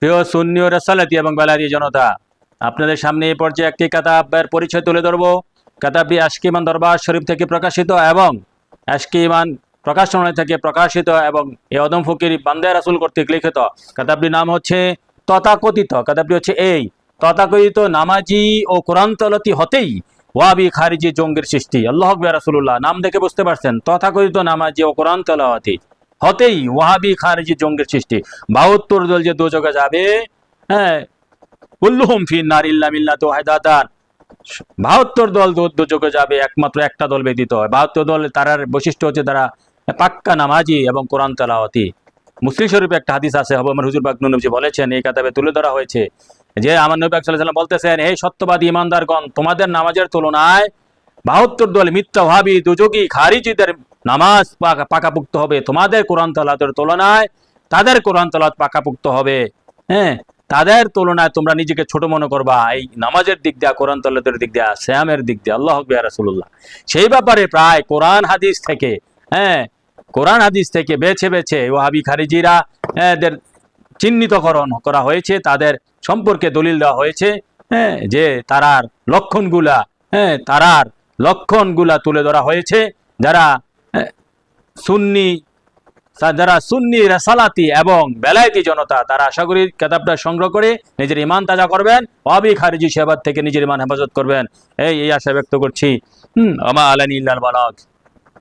প্রিয় সুন্নি ও রাসালাতি এবং বেলারি জনতা, আপনাদের সামনে এই পর্যায়ে একটি কিতাবের পরিচয় তুলে ধরবো। কিতাবটি আশকি ইমান দরবার শরীফ থেকে প্রকাশিত এবং আশকি ইমান প্রকাশনালয় থেকে প্রকাশিত এবং এই অদম ফকির বান্দে রাসূল কর্তৃক লিখিত। কিতাবটির নাম হচ্ছে তথাকথিত, কিতাবটি হচ্ছে এই তথাকথিত নামাজি ও কোরআন তেলাওয়াতি হতেই ওয়াবি খারিজি জঙ্গির সৃষ্টি। আল্লাহু আকবার। রাসূলুল্লাহ নাম দেখে বুঝতে পারছেন, তথাকথিত নামাজি ও কোরআন তেলাওয়াতি হতেই ওয়াহাবি খারিজি জঙ্গির সৃষ্টি। 72 দল যে দোজখে যাবে, হ্যাঁ, কুল্লুহুম ফিন নার ইল্লা মিল্লাতু ওয়াহিদাতান, 72 দল দোজখে যাবে একমাত্র একটা দল ব্যতীত। 72 দল তারার বৈশিষ্ট্য হচ্ছে তারা পাক্কা নামাজি এবং কোরআন তেলাওয়াতি। মুসলিম শরীফে একটা হাদিস আছে, আমার হুজুর পাক নবী বলেছেন, এই কিতাবে তুলে ধরা হয়েছে যে আমার নবী পাক সাল্লাল্লাহু আলাইহি ওয়াসাল্লাম বলতেছেন, হে সত্যবাদী ইমানদারগণ, তোমাদের নামাজের তুলনায় 72 দল মিথ্যা ভাবী দুযোগী খারিজিদের নামাজ পাকাপুক্ত হবে, তোমাদের কোরআন তেলাওয়াতের তুলনায় তাদের কোরআন তেলাওয়াত পাকাপুক্ত হবে। হ্যাঁ, তাদের তুলনায় তোমরা নিজেকে ছোট মনে করবা এই নামাজের দিক দিয়া, কোরআন তেলাওয়াতের দিক দিয়া, সিয়ামের দিক দিয়া। আল্লাহু আকবার। রাসূলুল্লাহ সেই ব্যাপারে প্রায় কোরআন হাদিস থেকে, হ্যাঁ, কোরআন হাদিস থেকে বেছে বেছে ওয়াহাবি খারিজিরা এদের চিহ্নিতকরণ করা হয়েছে, তাদের সম্পর্কে দলিল দেওয়া হয়েছে, হ্যাঁ, যে তারার লক্ষণগুলা, হ্যাঁ, তারার লক্ষণগুলা তুলে ধরা হয়েছে। যারা সুন্নি যারা সুন্নি রাসালাতি এবং বেলায়েতি জনতা, তারা আশা করি কিতাবটা সংগ্রহ করে নিজের ইমান তাজা করবেন, ওয়াহাবি খারিজি সেবার থেকে নিজের ইমান হেফাজত করবেন, এই আশা ব্যক্ত করছি। আমা আলানি ইল্লাল বালাগ।